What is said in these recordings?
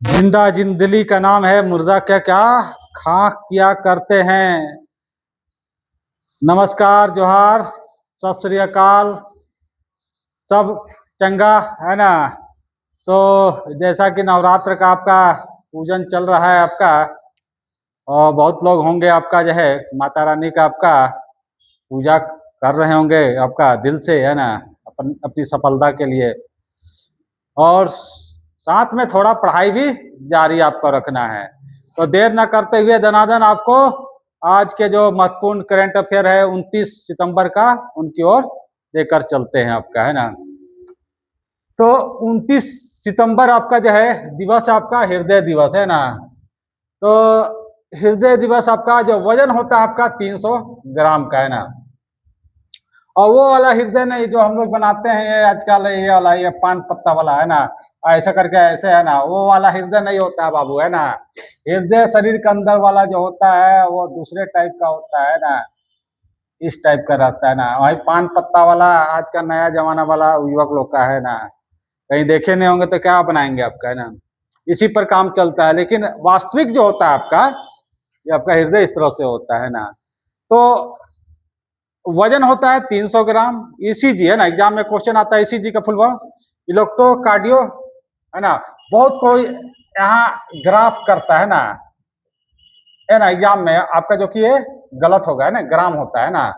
जिंदा जिंदली का नाम है, मुर्दा क्या क्या खाक किया करते हैं। नमस्कार, जोहार, सत श्री अकाल, सब चंगा है ना। तो जैसा कि नवरात्र का आपका पूजन चल रहा है आपका, और बहुत लोग होंगे आपका जो है माता रानी का आपका पूजा कर रहे होंगे आपका दिल से, है ना, अपनी सफलता के लिए। और साथ में थोड़ा पढ़ाई भी जारी आपको रखना है। तो देर न करते हुए दनादन आपको आज के जो महत्वपूर्ण करंट अफेयर है 29 सितंबर का, उनकी ओर लेकर चलते हैं आपका, है ना। तो 29 सितंबर आपका जो है दिवस आपका हृदय दिवस है ना। तो हृदय दिवस आपका जो वजन होता है आपका 300 ग्राम का, है ना। और वो वाला हृदय नहीं जो हम लोग बनाते हैं ये आजकल, ये वाला ये पान पत्ता वाला, है ना, ऐसा करके ऐसे, है ना, वो वाला हृदय नहीं होता है बाबू, है ना। हृदय शरीर के अंदर वाला जो होता है वो दूसरे टाइप का होता है ना, इस टाइप का रहता है ना। वही पान पत्ता वाला आज का नया जमाना वाला युवक लोग का, है ना, कहीं देखे नहीं होंगे तो क्या बनाएंगे आपका, है ना। इसी पर काम चलता है, लेकिन वास्तविक जो होता है आपका, ये आपका हृदय इस तरह से होता है ना। तो वजन होता है 300 ग्राम। ईसीजी है ना, एग्जाम में क्वेश्चन आता है ईसीजी का फुल फॉर्म इलेक्ट्रोकार्डियो, है ना। बहुत कोई यहाँ ग्राफ करता है ना, एग्जाम में आपका जो कि ये गलत होगा, है ना, ग्राम होता है ना।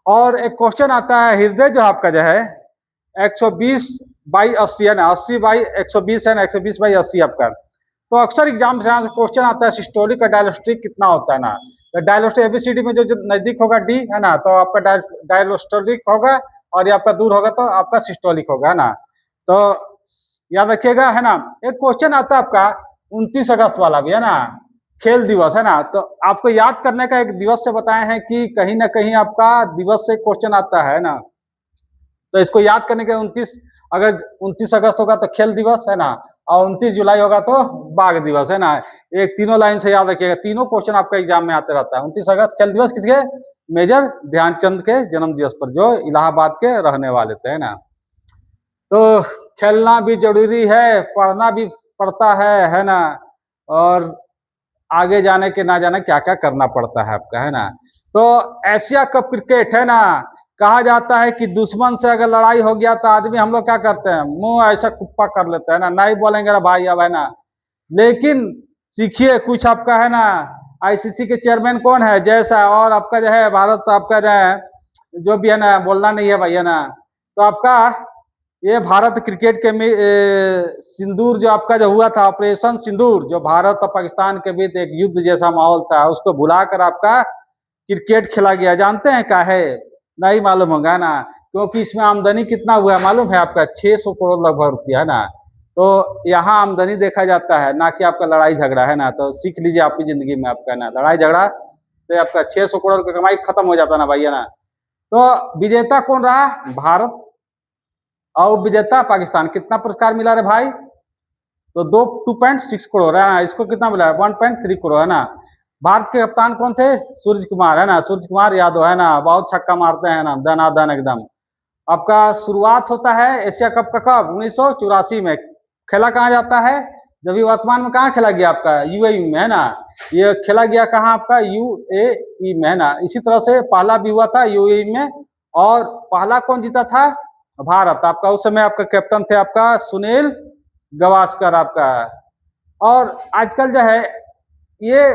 और एक क्वेश्चन आता है हृदय जो आपका जो है 120/80 है ना, 80/120 है ना, 120/80 आपका। तो अक्सर एग्जाम से क्वेश्चन आता है सिस्टोलिक और डायलोस्टिक कितना होता है ना। तो डायलोस्टिक एबीसीडी में जो नजदीक होगा डी, है ना, तो आपका डायलोस्टोलिक होगा, और ये आपका दूर होगा तो आपका सिस्टोलिक होगा, है ना। तो याद रखिएगा, है ना। एक क्वेश्चन आता है आपका 29 अगस्त वाला भी, है ना, खेल दिवस, है ना। तो आपको याद करने का एक दिवस से बताए हैं कि कहीं ना कहीं आपका दिवस से क्वेश्चन आता है ना। तो इसको याद करने के 29, अगर 29 अगस्त होगा तो खेल दिवस, है ना, और 29 जुलाई होगा तो बाघ दिवस, है ना। एक तीनों लाइन से याद रखिएगा, तीनों क्वेश्चन आपका एग्जाम में आते रहता है। 29 अगस्त खेल दिवस किसके? मेजर ध्यानचंद के जन्म दिवस पर, जो इलाहाबाद के रहने वाले थे, है ना। तो खेलना भी जरूरी है, पढ़ना भी पड़ता है ना। और आगे जाने के ना जाने क्या क्या करना पड़ता है आपका, है ना। तो एशिया कप क्रिकेट, है ना, कहा जाता है कि दुश्मन से अगर लड़ाई हो गया तो आदमी हम लोग क्या करते हैं, मुंह ऐसा कुप्पा कर लेते हैं ना, नहीं बोलेंगे ना भाई अब, है ना। लेकिन सीखिए कुछ आपका, है ना। आईसीसी के चेयरमैन कौन है? जैसा, और आपका जो है भारत आपका जो है जो भी, है ना, बोलना नहीं है भाई, है ना। तो आपका ये भारत क्रिकेट के सिंदूर जो आपका जो हुआ था, ऑपरेशन सिंदूर, जो भारत और पाकिस्तान के बीच एक युद्ध जैसा माहौल था, उसको भुलाकर आपका क्रिकेट खेला गया। जानते हैं क्या है? नहीं मालूम होगा ना, क्योंकि इसमें आमदनी कितना हुआ है मालूम है आपका? 600 करोड़ लगभग रुपया, है ना। तो यहाँ आमदनी देखा जाता है ना कि आपका लड़ाई झगड़ा, है ना। तो सीख लीजिए आपकी जिंदगी में आपका, ना लड़ाई झगड़ा से आपका 600 करोड़ की कमाई खत्म हो जाता ना भाई, है ना। तो विजेता कौन रहा? भारत। और विजेता पाकिस्तान। कितना पुरस्कार मिला रे भाई? तो 2.6 करोड़, है ना। इसको कितना मिला? 1.3 करोड़, है ना। भारत के कप्तान कौन थे? सूर्य कुमार, है ना, सूर्य कुमार यादव, है ना। बहुत छक्का मारते हैं ना, दनादन एकदम। आपका शुरुआत होता है एशिया कप का कब? 1984 में। खेला कहाँ जाता है? जब वर्तमान में कहाँ खेला गया आपका? यूएई में, है ना। ये खेला गया कहाँ आपका? यूएई में, है ना। इसी तरह से पहला भी हुआ था यूएई में। और पहला कौन जीता था? भारत। आपका उस समय आपका कैप्टन थे आपका सुनील गावस्कर आपका। और आजकल जो है ये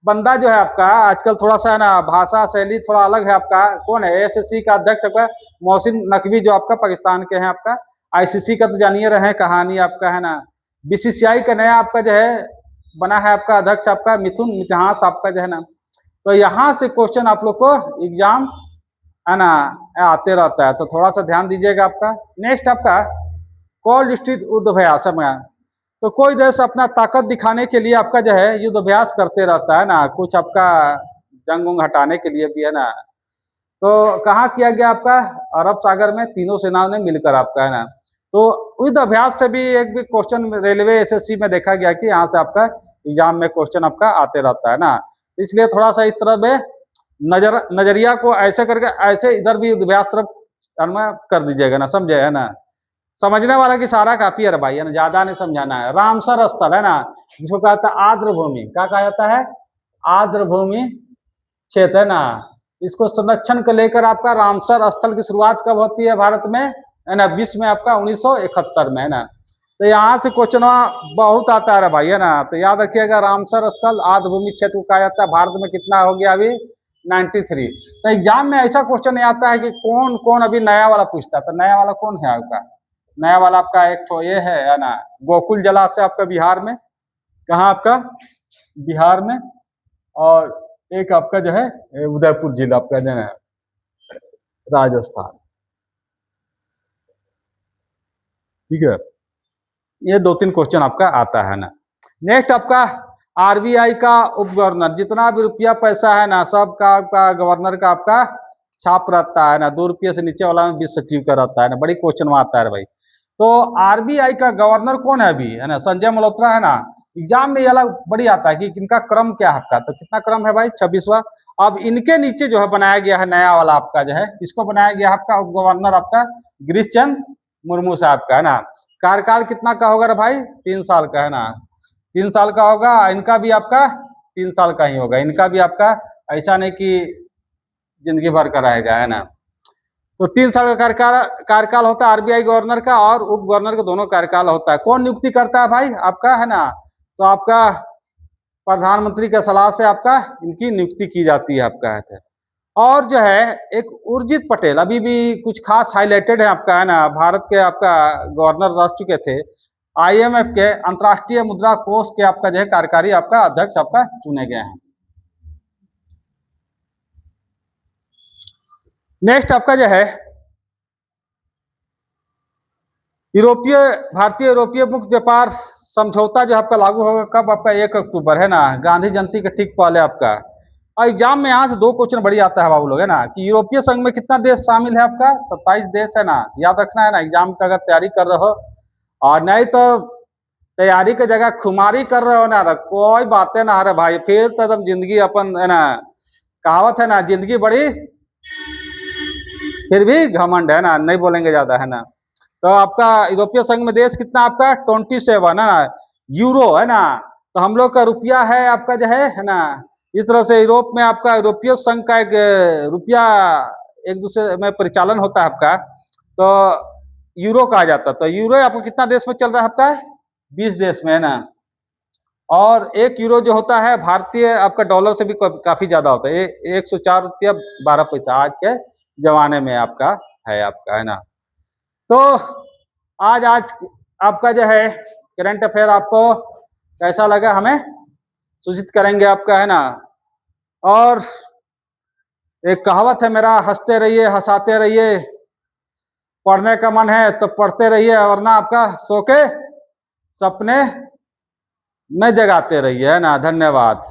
बंदा जो है आपका आजकल थोड़ा सा, है ना, भाषा शैली थोड़ा अलग है आपका। कौन है? एसएससी का अध्यक्ष आपका मोहसिन नकवी, जो आपका पाकिस्तान के हैं आपका। आईसीसी का तो जानिए रहे कहानी आपका, है ना। बीसीसीआई का नया आपका जो है बना है आपका अध्यक्ष आपका मिथुन मितहास आपका, जो है ना। तो यहाँ से क्वेश्चन आप लोग को एग्जाम, है ना, आते रहता है, तो थोड़ा सा ध्यान दीजिएगा आपका। नेक्स्ट आपका कोल्ड स्ट्रीट युद्ध अभ्यास में। तो कोई देश अपना ताकत दिखाने के लिए आपका जो है युद्ध अभ्यास करते रहता है ना, कुछ आपका जंग उंग हटाने के लिए भी, है ना। तो कहाँ किया गया आपका? अरब सागर में, तीनों सेनाओं ने मिलकर आपका, है ना। तो युद्ध अभ्यास से भी एक भी क्वेश्चन रेलवे एसएससी में देखा गया कि यहाँ से आपका एग्जाम में क्वेश्चन आपका आते रहता है ना। इसलिए थोड़ा सा इस तरह में नजरिया को ऐसे करके ऐसे इधर भी युद्ध अभ्यास तरफ कर दीजिएगा ना, समझे, है ना। समझने वाला की सारा काफी है भाई, है ना, ज्यादा नहीं समझाना है। रामसर स्थल है ना, जिसको कहता है आर्द्र भूमि, क्या कहा जाता है, आर्द्र भूमि क्षेत्र है ना। इसको संरक्षण को लेकर आपका रामसर स्थल की शुरुआत कब होती है भारत में, है ना, विश्व में आपका 1971 में, है ना। तो यहाँ से क्वेश्चन बहुत आता है भाई, है ना। तो याद रखिएगा, रामसर स्थल आर्द्र भूमि क्षेत्र को कहा जाता है। भारत में कितना हो गया अभी, 93। तो एग्जाम में ऐसा क्वेश्चन नहीं आता है कि कौन कौन अभी नया वाला पूछता है। तो नया वाला कौन है आपका, नया वाला आपका एक तो ये है ना, गोकुल जलाशय आपका बिहार में, कहाँ आपका, बिहार में। और एक आपका जो है उदयपुर जिला आपका जो है राजस्थान, ठीक है। ये 2-3 क्वेश्चन आपका आता है ना। नेक्स्ट आपका आरबीआई का उप गवर्नर, जितना भी रुपया पैसा है ना, सब का आपका गवर्नर का आपका छाप रहता है ना। 2 रुपये से नीचे वाला में वित्त सचिव का रहता है ना। बड़ी क्वेश्चन में आता है भाई। तो आरबीआई का गवर्नर कौन है अभी, है ना, संजय मल्होत्रा है ना। एग्जाम में ये अलग बड़ी आता है कि इनका क्रम क्या है आपका। तो कितना क्रम है भाई, 26वां। अब इनके नीचे जो है बनाया गया है नया वाला आपका जो है, इसको बनाया गया आपका उप गवर्नर आपका गिरीश चंद्र मुर्मू साहब का, है ना। कार्यकाल कितना का होगा रे भाई, 3 साल का, है ना। 3 साल का होगा। इनका भी आपका 3 साल का ही होगा। इनका भी आपका ऐसा नहीं कि जिंदगी भर का रहेगा, है ना। तो 3 साल का कार्यकाल होता है आरबीआई गवर्नर का, और उप गवर्नर का दोनों कार्यकाल होता है। कौन नियुक्ति करता है भाई आपका, है ना। तो आपका प्रधानमंत्री के सलाह से आपका इनकी नियुक्ति की जाती है आपका, है। और जो है एक उर्जित पटेल अभी भी कुछ खास हाईलाइटेड है आपका, है ना। भारत के आपका गवर्नर रह चुके थे। आईएमएफ के अंतर्राष्ट्रीय मुद्रा कोष के आपका जो है कार्यकारी आपका अध्यक्ष आपका चुने गए हैं। नेक्स्ट आपका जो है यूरोपीय भारतीय यूरोपीय मुक्त व्यापार समझौता जो आपका लागू होगा कब, आपका 1 अक्टूबर, है ना, गांधी जयंती के ठीक पहले आपका। और एग्जाम में यहाँ से 2 क्वेश्चन बड़ी आता है बाबू लोग, है ना, कि यूरोपीय संघ में कितना देश शामिल है आपका, 27 देश, है ना। याद रखना है ना, एग्जाम का अगर तैयारी कर रहे हो। और नहीं तो तैयारी की जगह खुमारी कर रहे हो ना, तो कोई बातें ना, अरे भाई फिर तो एकदम जिंदगी अपन, है ना, कहावत है ना, जिंदगी बड़ी फिर भी घमंड, है ना, नहीं बोलेंगे ज्यादा, है ना। तो आपका यूरोपीय संघ में देश कितना आपका 27, है ना, यूरो, है ना। तो हम लोग का रुपया है आपका जो है ना। इस तरह से यूरोप में आपका यूरोपीय संघ का एक रुपया एक दूसरे में परिचालन होता है आपका, तो यूरो कहा जाता है। तो यूरो आपको कितना देश में चल रहा है आपका, 20 देश में, है ना। और 1 यूरो जो होता है भारतीय आपका डॉलर से भी काफी ज्यादा होता है। 104 रुपया 12 पैसा आज के जमाने में आपका है आपका, है ना। तो आज आज आपका जो है करंट अफेयर आपको कैसा लगा हमें सूचित करेंगे आपका, है ना। और एक कहावत है मेरा, हंसते रहिए हंसाते रहिए, पढ़ने का मन है तो पढ़ते रहिए, वरना आपका सो के सपने में जगाते रहिए, है ना। धन्यवाद।